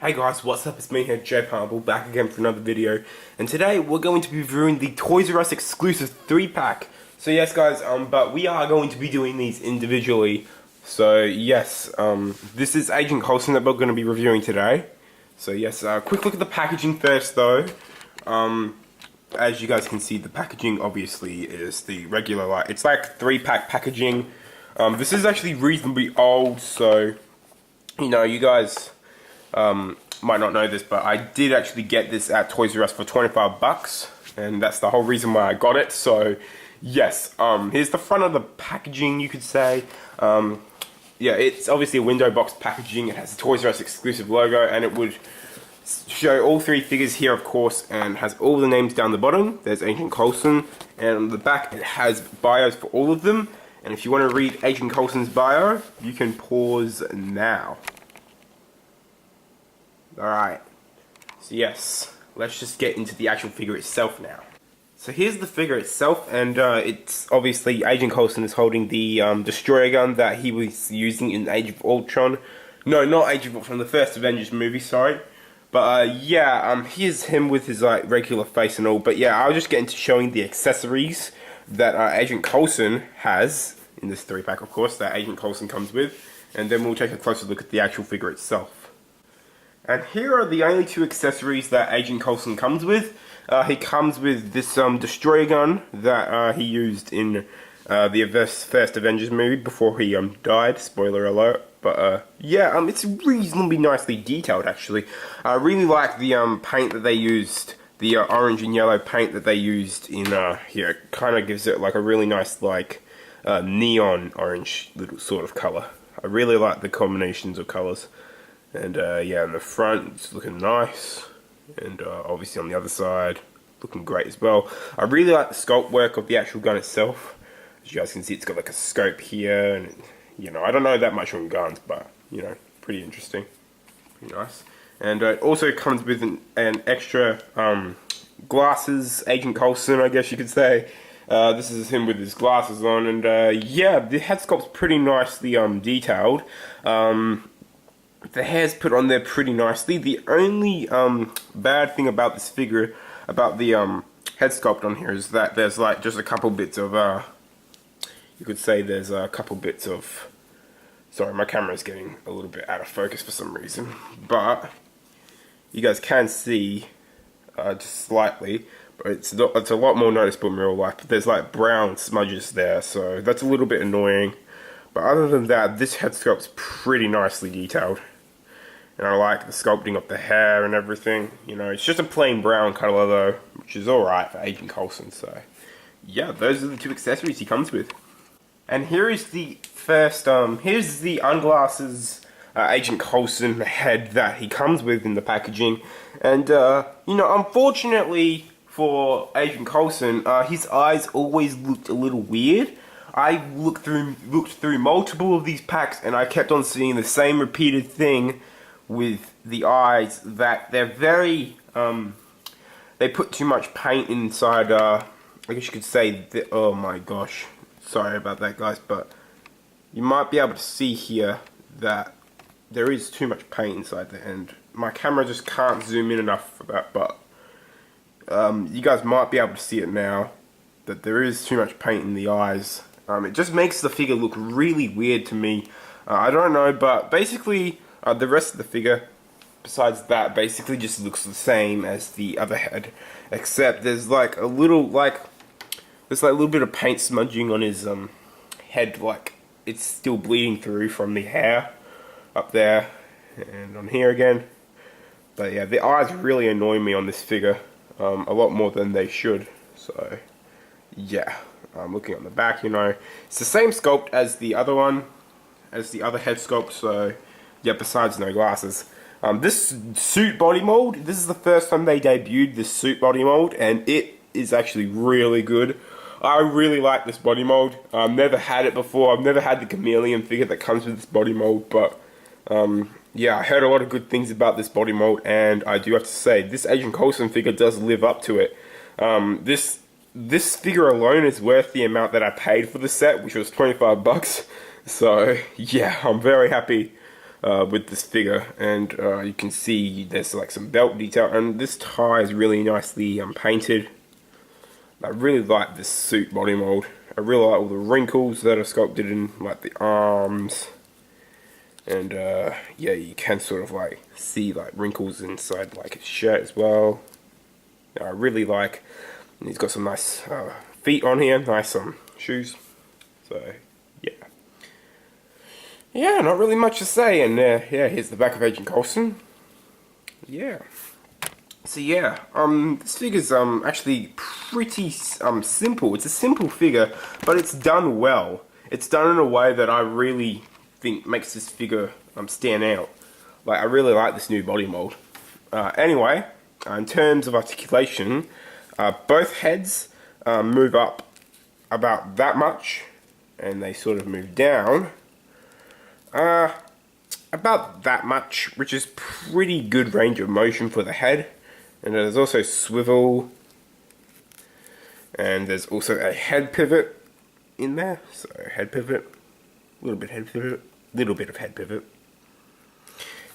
Hey guys, what's up? It's me here, Jay Parble, back again for another video. And today we're going to be reviewing the Toys R Us exclusive 3-pack. So yes guys, but we are going to be doing these individually. So yes, this is Agent Coulson that we're going to be reviewing today. So yes, quick look at the packaging first though. As you guys can see, the packaging obviously is the regular, it's like 3-pack packaging. This is actually reasonably old, so you know, you guys might not know this, but I did actually get this at Toys R Us for 25 bucks, and that's the whole reason why I got it. So yes, here's the front of the packaging, you could say. Yeah, it's obviously a window box packaging. It has the Toys R Us exclusive logo, and it would show all 3 figures here, of course, and has all the names down the bottom. There's Agent Coulson, and on the back it has bios for all of them. And if you want to read Agent Coulson's bio, you can pause now. Alright, so yes, let's just get into the actual figure itself now. So here's the figure itself, and it's obviously Agent Coulson is holding the destroyer gun that he was using in Age of Ultron. No, not Age of Ultron, the first Avengers movie, sorry. But yeah, here's him with his like regular face and all. But yeah, I'll just get into showing the accessories that Agent Coulson has in this 3-pack, of course, that Agent Coulson comes with. And then we'll take a closer look at the actual figure itself. And here are the only 2 accessories that Agent Coulson comes with. He comes with this destroyer gun that he used in the first Avengers movie before he died. Spoiler alert. But yeah, it's reasonably nicely detailed actually. I really like the paint that they used, the orange and yellow paint that they used in here. It kind of gives it like a really nice like neon orange little sort of color. I really like the combinations of colors. And yeah, in the front, it's looking nice. And obviously on the other side, looking great as well. I really like the sculpt work of the actual gun itself. As you guys can see, it's got like a scope here. And, you know, I don't know that much on guns, but, you know, pretty interesting. Pretty nice. And it also comes with an extra glasses, Agent Coulson, I guess you could say. This is him with his glasses on. And yeah, the head sculpt's pretty nicely detailed. The hair's put on there pretty nicely. The only bad thing about this figure, about the head sculpt on here, is that there's like just a couple bits of, you could say there's a couple bits of, sorry, my camera's getting a little bit out of focus for some reason, but you guys can see just slightly, but it's a lot more noticeable in real life. But there's like brown smudges there, so that's a little bit annoying. But other than that, this head sculpt's pretty nicely detailed. And I like the sculpting of the hair and everything. You know, it's just a plain brown color though, which is alright for Agent Coulson. So, yeah, those are the 2 accessories he comes with. And here is the first, here's the unglasses Agent Coulson head that he comes with in the packaging. And, you know, unfortunately for Agent Coulson, his eyes always looked a little weird. I looked through multiple of these packs, and I kept on seeing the same repeated thing with the eyes, that they're very, they put too much paint inside, I guess you could say, oh my gosh, sorry about that guys, but you might be able to see here that there is too much paint inside there, and my camera just can't zoom in enough for that, but you guys might be able to see it now, that there is too much paint in the eyes. It just makes the figure look really weird to me. I don't know, but basically the rest of the figure, besides that, basically just looks the same as the other head, except there's like a little little bit of paint smudging on his head, like it's still bleeding through from the hair up there and on here again. But yeah, the eyes really annoy me on this figure a lot more than they should. So yeah. Looking on the back, you know, it's the same sculpt as the other one, as the other head sculpt, so yeah, besides no glasses. This suit body mold, this is the first time they debuted this suit body mold, and it is actually really good. I really like this body mold. I've never had it before. I've never had the chameleon figure that comes with this body mold, but yeah, I heard a lot of good things about this body mold, and I do have to say, this Agent Coulson figure does live up to it. This figure alone is worth the amount that I paid for the set, which was 25 bucks. So yeah, I'm very happy with this figure, and you can see there's like some belt detail, and this tie is really nicely painted. I really like this suit body mold. I really like all the wrinkles that are sculpted in like the arms, and yeah, you can sort of like see like wrinkles inside like his shirt as well. I really like, and he's got some nice feet on here, nice shoes. So yeah, not really much to say. And yeah, here's the back of Agent Coulson. Yeah. So yeah, this figure's actually pretty simple. It's a simple figure, but it's done well. It's done in a way that I really think makes this figure stand out. Like, I really like this new body mold. Anyway, in terms of articulation, both heads move up about that much, and they sort of move down about that much, which is pretty good range of motion for the head. And there's also swivel, and there's also a head pivot in there. So head pivot, a little bit head pivot, little bit of head pivot.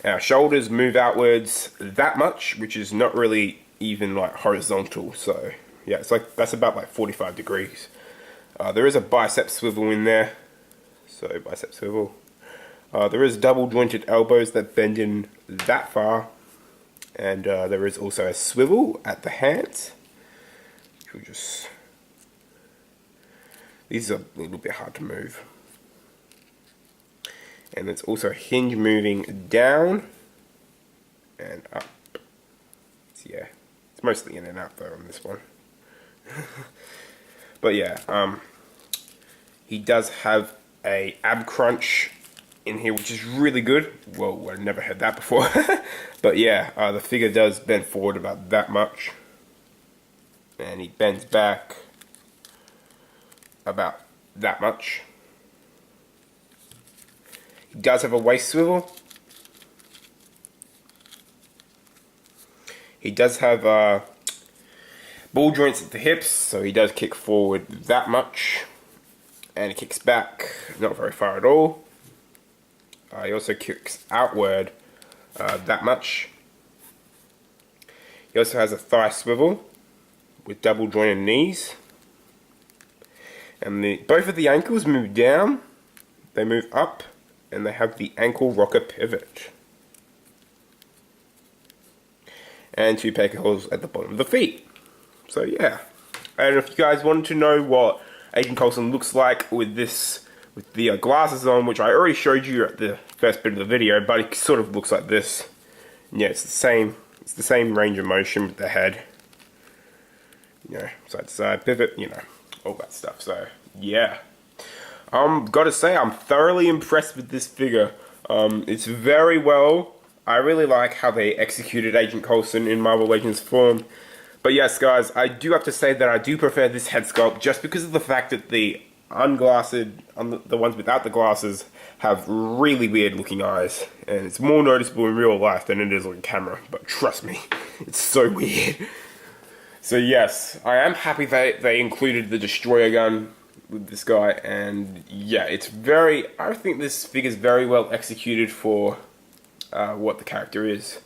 Our shoulders move outwards that much, which is not really even like horizontal. So yeah, it's like that's about like 45 degrees. There is a bicep swivel in there, so bicep swivel. There is double jointed elbows that bend in that far. And there is also a swivel at the hands. Which will just... These are a little bit hard to move. And there's also a hinge moving down and up. So yeah, it's mostly in and out though on this one. But yeah, he does have a ab crunch in here, which is really good. Well, I've never had that before. But yeah, the figure does bend forward about that much, and he bends back about that much. He does have a waist swivel. He does have ball joints at the hips, so he does kick forward that much, and he kicks back not very far at all. He also kicks outward that much. He also has a thigh swivel with double jointed knees. And both of the ankles move down, they move up, and they have the ankle rocker pivot. And two peg holes at the bottom of the feet. So yeah. And if you guys wanted to know what Agent Coulson looks like with this, with the glasses on, which I already showed you at the first bit of the video, but it sort of looks like this. Yeah, it's the same range of motion with the head. You know, side to side pivot, you know, all that stuff. So yeah, gotta say I'm thoroughly impressed with this figure. It's very well. I really like how they executed Agent Coulson in Marvel Legends form. But yes, guys, I do have to say that I do prefer this head sculpt just because of the fact that the unglassed, the ones without the glasses, have really weird looking eyes, and it's more noticeable in real life than it is on camera, but trust me, it's so weird. So yes, I am happy that they included the destroyer gun with this guy, and yeah, I think this figure's very well executed for what the character is.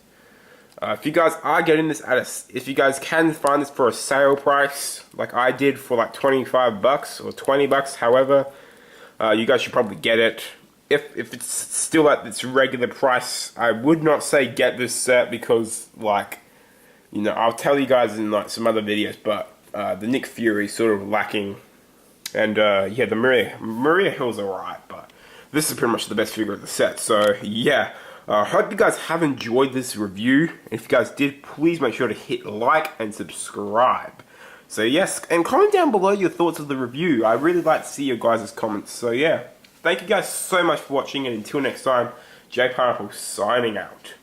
If you guys are getting this if you guys can find this for a sale price, like I did for like 25 bucks or 20 bucks, however, you guys should probably get it. If it's still at its regular price, I would not say get this set because, like, you know, I'll tell you guys in like some other videos, but the Nick Fury is sort of lacking, and yeah, the Maria Hill's alright, but this is pretty much the best figure of the set. So yeah. Hope you guys have enjoyed this review. If you guys did, please make sure to hit like and subscribe. So yes, and comment down below your thoughts of the review. I really like to see your guys' comments. So yeah, thank you guys so much for watching, and until next time, Jay Pineapple signing out.